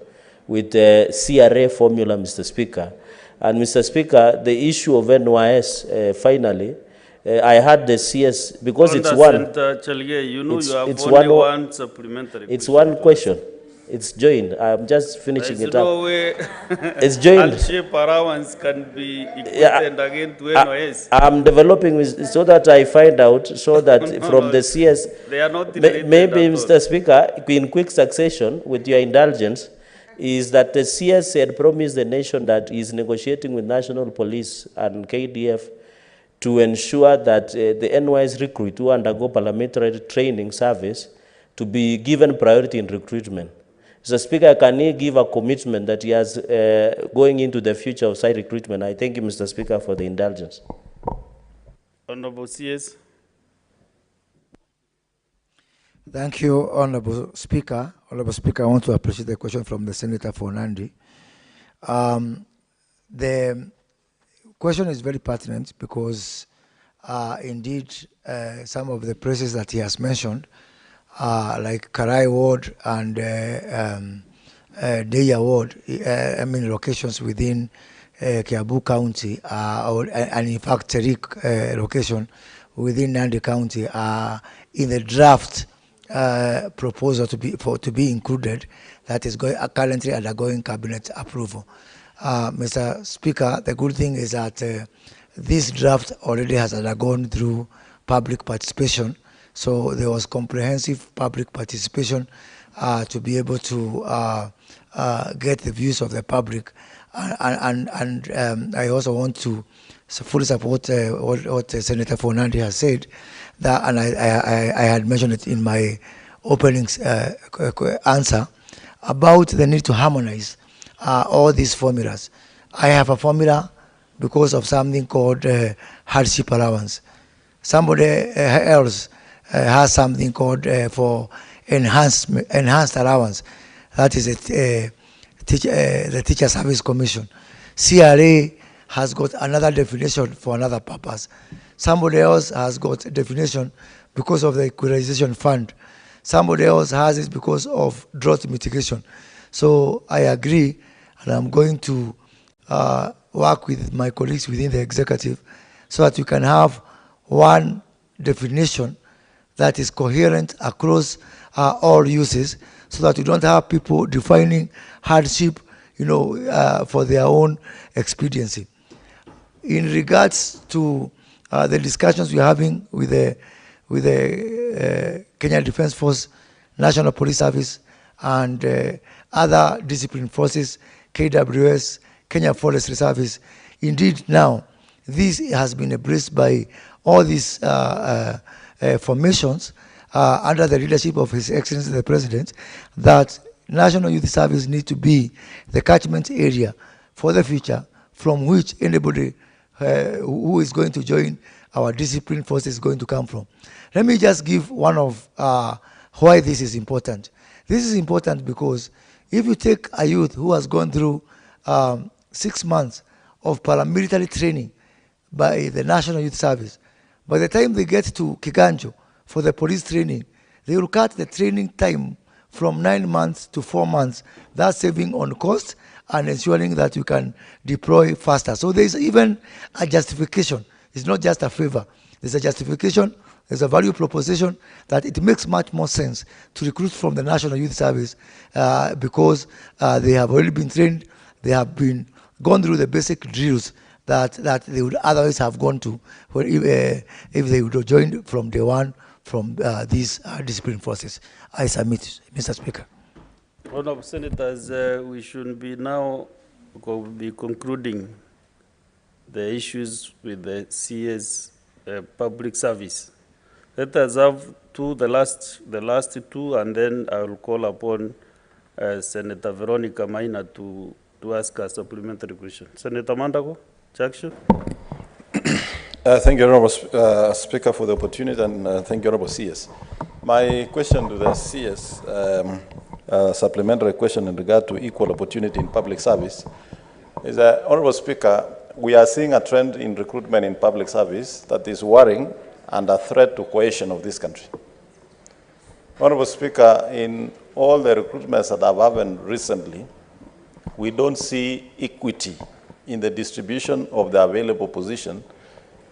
with the CRA formula, Mr. Speaker. And Mr. Speaker, the issue of NYS, finally, I had the CS, because it's one. Chalgay, you know, you have only one supplementary. It's one question. It's joined. I'm just finishing it up. No way. It's joined. Hardship allowance can be equated again to NYS. I'm developing so that I find out, so that from the CS, they are not maybe, Mr. Speaker, in quick succession, with your indulgence, is that the CS had promised the nation that he is negotiating with National Police and KDF to ensure that the NYS recruit who undergo parliamentary training service to be given priority in recruitment. Mr. Speaker, can he give a commitment that he has going into the future of site recruitment? I thank you, Mr. Speaker, for the indulgence. Honorable CS. Thank you, Honorable Speaker. Honorable Speaker, I want to appreciate the question from the Senator for Nandi. The question is very pertinent because indeed some of the places that he has mentioned, like Karai Ward and Deia Ward, locations within Kiambu County, and in fact Terik location within Nandi County are in the draft proposal to be included, that is currently undergoing cabinet approval. Mr. Speaker, the good thing is that this draft already has undergone through public participation. So there was comprehensive public participation to be able to get the views of the public. And I also want to fully support what Senator Fernandi has said, that, and I had mentioned it in my opening answer about the need to harmonize all these formulas. I have a formula because of something called hardship allowance. Somebody else has something called for enhanced allowance. That is the Teacher Service Commission. CRA has got another definition for another purpose. Somebody else has got a definition because of the equalization fund. Somebody else has it because of drought mitigation. So I agree, and I'm going to work with my colleagues within the executive so that we can have one definition that is coherent across all uses, so that we don't have people defining hardship, for their own expediency. In regards to the discussions we're having with the Kenya Defence Force, National Police Service, and other discipline forces, KWS, Kenya Forestry Service, indeed now this has been embraced by all these formations under the leadership of His Excellency the President, that National Youth Service need to be the catchment area for the future from which anybody who is going to join our discipline force is going to come from. Let me just give one of why this is important. This is important because if you take a youth who has gone through 6 months of paramilitary training by the National Youth Service, by the time they get to Kiganjo for the police training, they will cut the training time from 9 months to 4 months. That's saving on cost and ensuring that you can deploy faster. So there is even a justification. It's not just a favor. There's a justification, there's a value proposition that it makes much more sense to recruit from the National Youth Service because they have already been trained, they have gone through the basic drills that they would otherwise have gone to if they would have joined from day one from these discipline forces. I submit, Mr. Speaker. Honourable Senators, we should be now concluding the issues with the CS public service. Let us have the last two, and then I will call upon Senator Veronica Maina to ask a supplementary question. Senator Mandago, Jackson. Thank you, Honourable Speaker, for the opportunity, and thank you, Honourable CS. My question to the CS, supplementary question in regard to equal opportunity in public service, is that, Honourable Speaker, we are seeing a trend in recruitment in public service that is worrying and a threat to cohesion of this country. Honourable Speaker, in all the recruitments that have happened recently, we don't see equity in the distribution of the available position,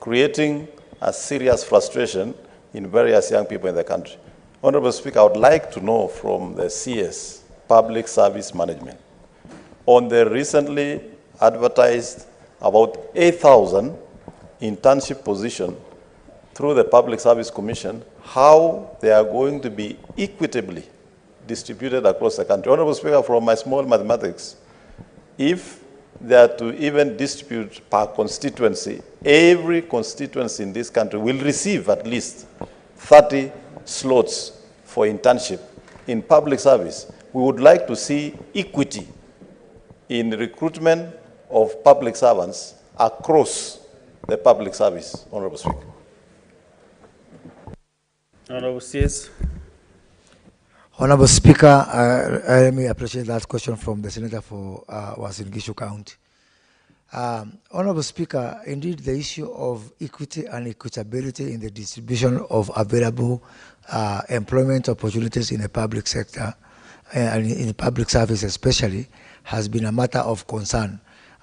creating a serious frustration in various young people in the country. Honourable Speaker, I would like to know from the CS, Public Service Management, on the recently advertised about 8,000 internship positions through the Public Service Commission, how they are going to be equitably distributed across the country. Honourable Speaker, from my small mathematics, if they are to even distribute per constituency, every constituency in this country will receive at least 30 slots for internship in public service. We would like to see equity in recruitment of public servants across the public service, Honourable Speaker. Honourable CS. Honourable Speaker, let me appreciate that question from the Senator for Uasin Gishu County. Honourable Speaker, indeed the issue of equity and equitability in the distribution of available employment opportunities in the public sector and in the public service especially has been a matter of concern.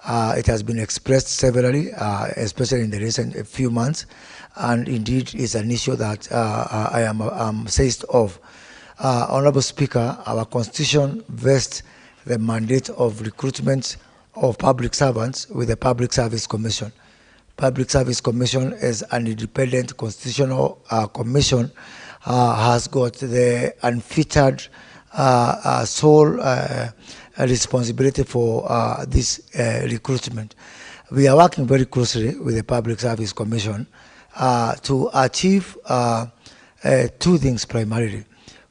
It has been expressed severally, especially in the recent few months, and indeed is an issue that I am seized of. Honourable Speaker, our Constitution vests the mandate of recruitment of public servants with the Public Service Commission. Public Service Commission is an independent constitutional commission, has got the unfettered sole responsibility for this recruitment. We are working very closely with the Public Service Commission to achieve two things primarily.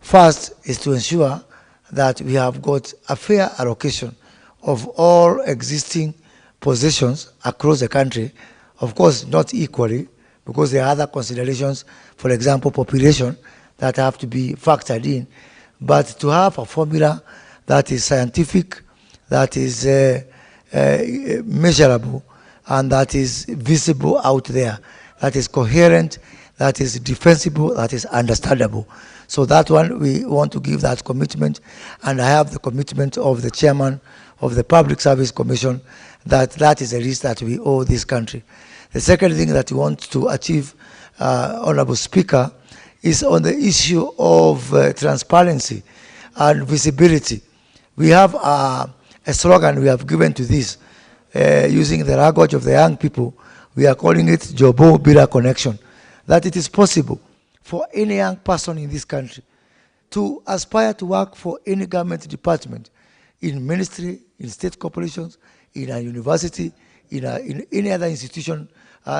First is to ensure that we have got a fair allocation of all existing positions across the country. Of course, not equally, because there are other considerations, for example, population, that have to be factored in. But to have a formula that is scientific, that is measurable, and that is visible out there, that is coherent, that is defensible, that is understandable. So that one, we want to give that commitment, and I have the commitment of the chairman of the Public Service Commission that that is a risk that we owe this country. The second thing that we want to achieve, Honorable Speaker, is on the issue of transparency and visibility. We have a slogan we have given to this, using the language of the young people. We are calling it Jobo Bila Connection, that it is possible for any young person in this country to aspire to work for any government department, in ministry, in state corporations, in a university, in any other institution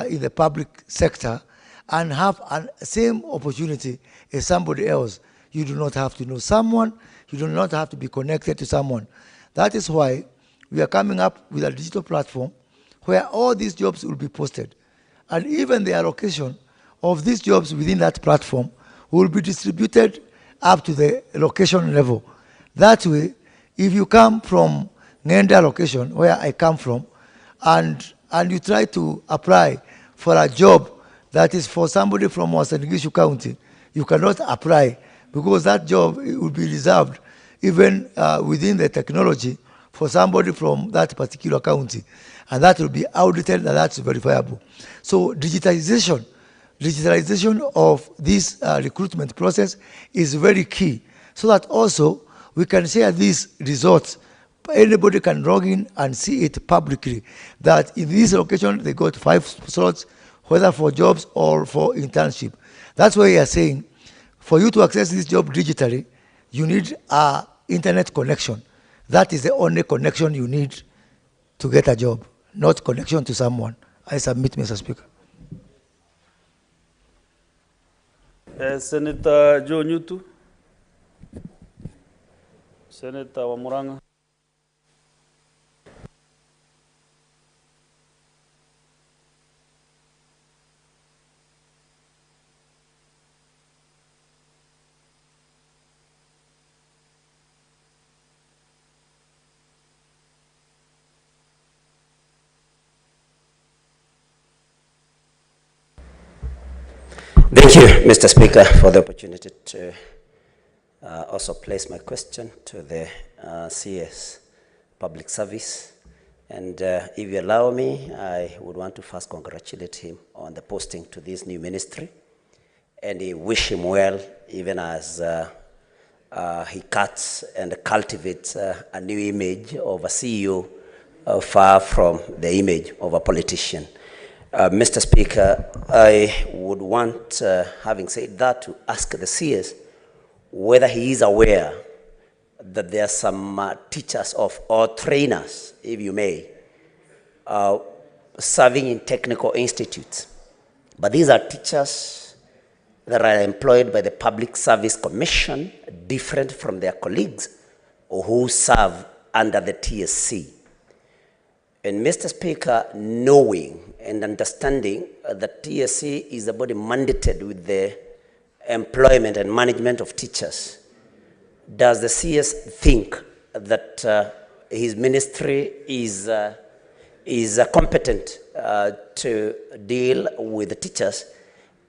in the public sector, and have the same opportunity as somebody else. You do not have to know someone, you do not have to be connected to someone. That is why we are coming up with a digital platform where all these jobs will be posted. And even the allocation of these jobs within that platform will be distributed up to the location level. That way, if you come from Ngenda location, where I come from, and you try to apply for a job that is for somebody from Wasangishu County, you cannot apply, because that job will be reserved even within the technology for somebody from that particular county, and that will be audited, and that's verifiable. So digitalization of this recruitment process is very key, so that also we can share these results. Anybody can log in and see it publicly, that in this location they got 5 slots, whether for jobs or for internship. That's why we are saying, for you to access this job digitally, you need an internet connection. That is the only connection you need to get a job, not connection to someone. I submit, Mr. Speaker. Senator Joe Nyutu. Senator Wamuranga. Thank you, Mr. Speaker, for the opportunity to also place my question to the CS Public Service. And if you allow me, I would want to first congratulate him on the posting to this new ministry, and wish him well, even as he cuts and cultivates a new image of a CEO far from the image of a politician. Mr. Speaker, I would want, having said that, to ask the CS whether he is aware that there are some teachers or trainers, if you may, serving in technical institutes. But these are teachers that are employed by the Public Service Commission, different from their colleagues who serve under the TSC. And Mr. Speaker, knowing and understanding that TSC is a body mandated with the employment and management of teachers, does the CS think that his ministry is competent to deal with the teachers?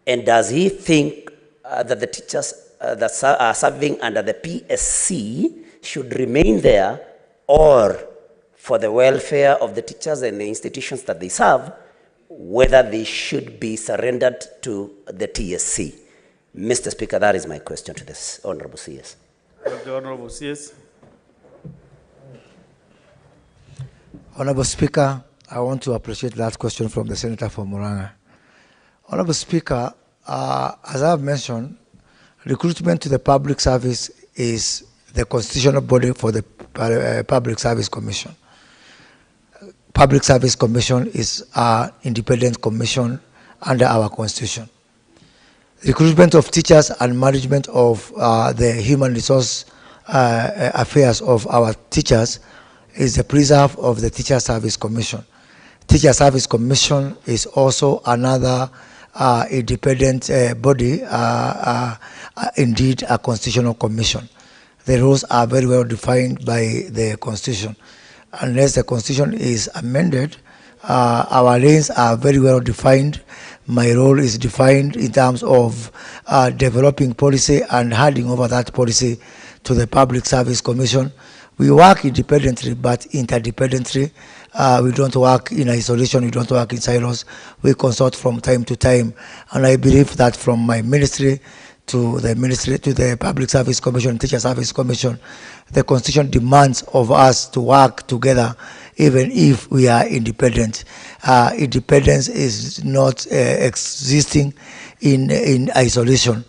And does he think that the teachers that are serving under the PSC should remain there, or for the welfare of the teachers and the institutions that they serve, whether they should be surrendered to the TSC? Mr. Speaker, that is my question to this Honorable CS. The Honorable CS. Honorable Speaker, I want to appreciate that question from the Senator from Muranga. Honorable Speaker, as I've mentioned, recruitment to the public service is the constitutional body for the Public Service Commission. Public Service Commission is an independent commission under our Constitution. Recruitment of teachers and management of the human resource affairs of our teachers is the preserve of the Teacher Service Commission. Teacher Service Commission is also another independent body, indeed a constitutional commission. The rules are very well defined by the Constitution. Unless the Constitution is amended, our lanes are very well defined. My role is defined in terms of developing policy and handing over that policy to the Public Service Commission. We work independently, but interdependently. We don't work in isolation, we don't work in silos. We consult from time to time. And I believe that from my ministry to the Public Service Commission, Teacher Service Commission, the Constitution demands of us to work together even if we are independent. Independence is not existing in isolation.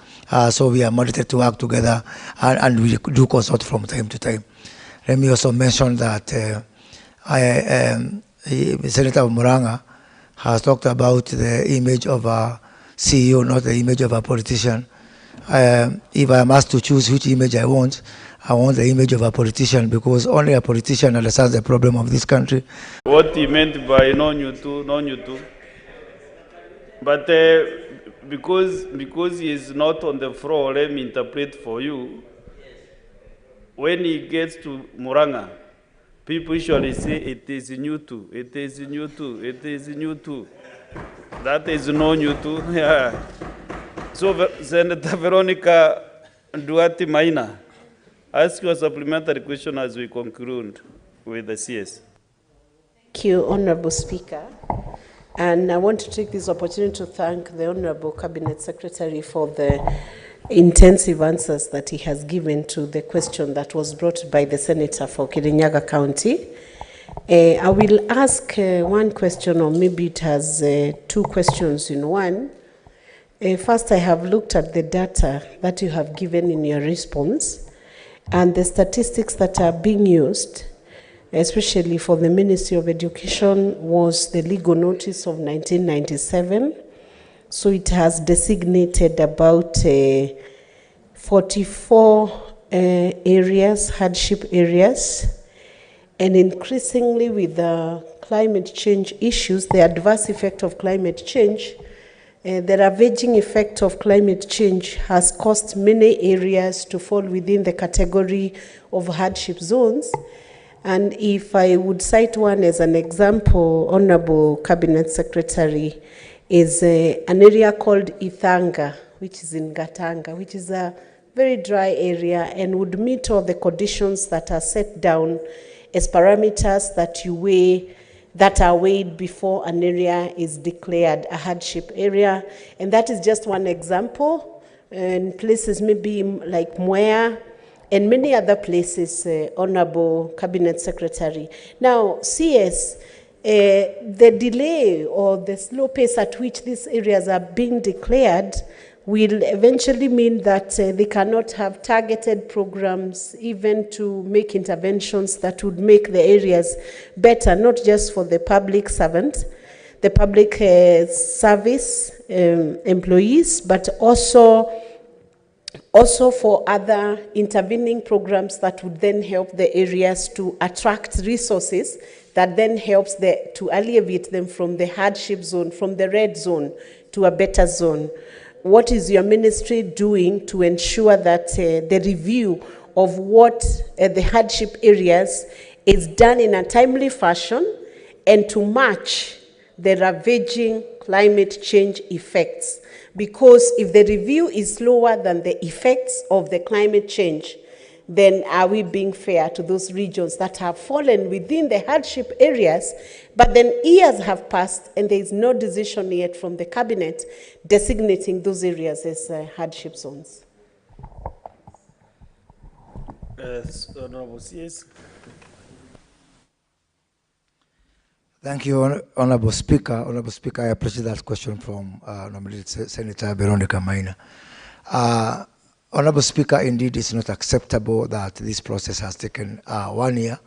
So we are mandated to work together, and we do consult from time to time. Let me also mention that Senator Muranga has talked about the image of a CEO, not the image of a politician. If I am asked to choose which image I want the image of a politician, because only a politician understands the problem of this country. What he meant by non-you two. But because he is not on the floor, let me interpret for you. When he gets to Muranga, people usually say it is new too, it is new too, it is new too. That is no new too. Yeah. So Senator Veronica Duarte Maina, ask you a supplementary question as we conclude with the CS. Thank you, Honorable Speaker. And I want to take this opportunity to thank the Honorable Cabinet Secretary for the intensive answers that he has given to the question that was brought by the Senator for Kirinyaga County. I will ask one question, or maybe it has two questions in one. First, I have looked at the data that you have given in your response and the statistics that are being used, especially for the Ministry of Education, was the legal notice of 1997. So it has designated about 44 areas, hardship areas, and increasingly with the climate change issues, the adverse effect of climate change, the ravaging effect of climate change has caused many areas to fall within the category of hardship zones. And if I would cite one as an example, Honorable Cabinet Secretary, is an area called Ithanga, which is in Gatanga, which is a very dry area and would meet all the conditions that are set down as parameters that you weigh, that are weighed before an area is declared a hardship area. And that is just one example. And places maybe like Mwea and many other places, Honorable Cabinet Secretary. Now, CS, the delay or the slow pace at which these areas are being declared will eventually mean that they cannot have targeted programs even to make interventions that would make the areas better, not just for the public servant, the public service employees, but also for other intervening programs that would then help the areas to attract resources that then helps to alleviate them from the hardship zone, from the red zone to a better zone. What is your ministry doing to ensure that the review of what the hardship areas is done in a timely fashion and to match the ravaging climate change effects? Because if the review is slower than the effects of the climate change, then are we being fair to those regions that have fallen within the hardship areas, but then years have passed and there is no decision yet from the cabinet designating those areas as hardship zones? Honorable CS. Thank you, Honorable Speaker. Honorable Speaker, I appreciate that question from nominated Senator Veronica Maina. Honorable Speaker, indeed, it's not acceptable that this process has taken 1 year.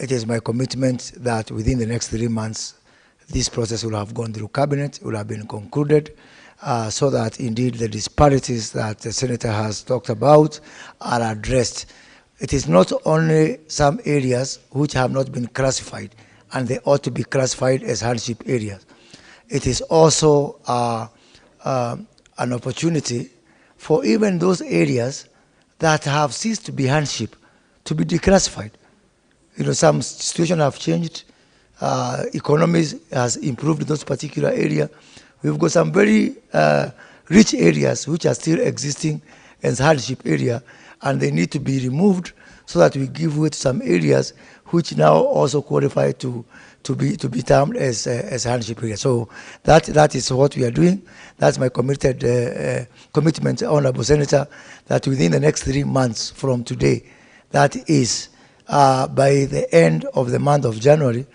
It is my commitment that within the next 3 months, this process will have gone through cabinet, will have been concluded, so that indeed the disparities that the Senator has talked about are addressed. It is not only some areas which have not been classified, and they ought to be classified as hardship areas. It is also an opportunity for even those areas that have ceased to be hardship to be declassified. You know, some situations have changed. Economies has improved in those particular areas. We've got some very rich areas which are still existing as hardship area, and they need to be removed so that we give way to some areas which now also qualify to be termed as hardship area. So that is what we are doing. That's my commitment, Honorable Senator, that within the next 3 months from today, that is by the end of the month of January,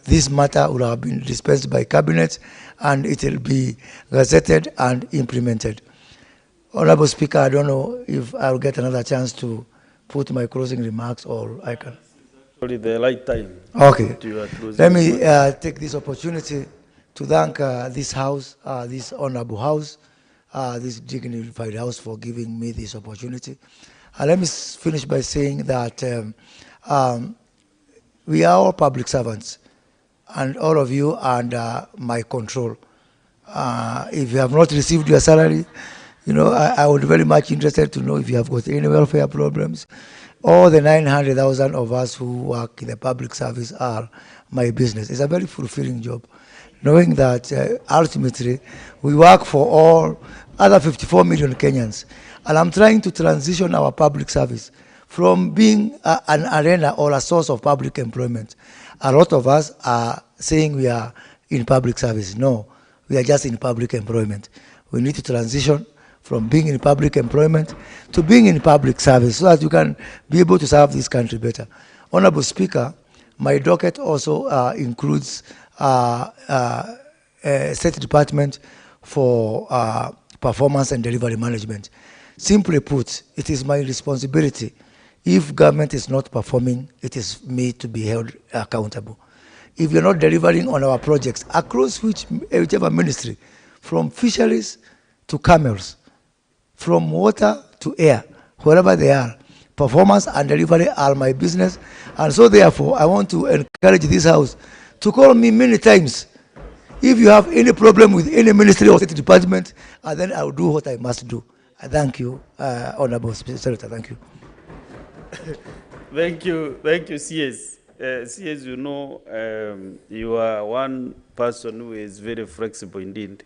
this matter will have been dispensed by Cabinet and it will be gazetted and implemented. Honorable Speaker, I don't know if I'll get another chance to put my closing remarks or I can. Sorry, the right time. Okay. Let me take this opportunity to thank this House, this Honorable House, this dignified House for giving me this opportunity. Let me finish by saying that we are all public servants, and all of you are under my control. If you have not received your salary, you know, I would very much interested to know if you have got any welfare problems. All the 900,000 of us who work in the public service are my business. It's a very fulfilling job, knowing that ultimately we work for all other 54 million Kenyans. And I'm trying to transition our public service from being an arena or a source of public employment. A lot of us are saying we are in public service. No, we are just in public employment. We need to transition from being in public employment to being in public service so that you can be able to serve this country better. Honorable Speaker, my docket also includes a State Department for Performance and Delivery Management. Simply put, it is my responsibility. If government is not performing, it is me to be held accountable. If you're not delivering on our projects across whichever ministry, from fisheries to camels, from water to air, wherever they are, performance and delivery are my business. And so therefore, I want to encourage this House to call me many times. If you have any problem with any ministry or state department, then I'll do what I must do. Thank you, Honorable Senator. Thank you. Thank you, CS. CS, you know, you are one person who is very flexible indeed.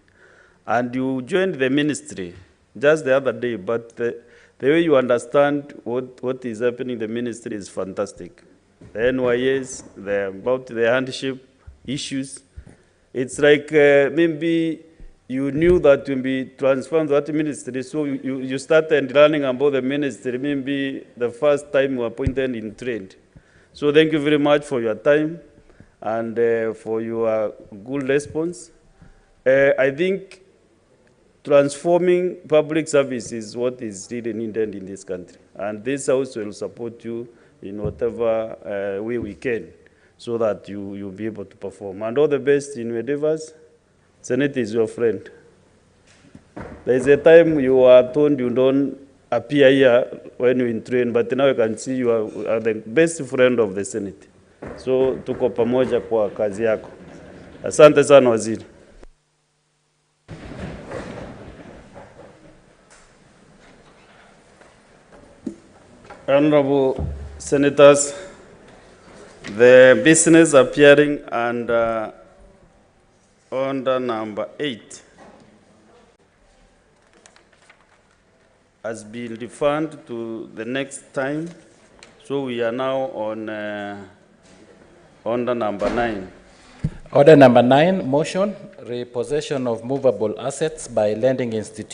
And you joined the ministry just the other day, but the way you understand what is happening in the ministry is fantastic. The NYS, about the hardship issues, it's like maybe you knew that to be transformed that ministry, so you started learning about the ministry maybe the first time you were appointed in trade. So thank you very much for your time and for your good response. I think transforming public service is what is really needed in this country. And this House will support you in whatever way we can so that you'll be able to perform. And all the best in your endeavors. Senate is your friend. There is a time you are told you don't appear here when you're in train, but now you can see you are the best friend of the Senate. So tuko pamoja kwa kazi yako. Asante sana waziri. Honorable Senators, the business appearing under number 8 has been deferred to the next time. So we are now on order number 9. Order number 9, motion, repossession of movable assets by lending institutions.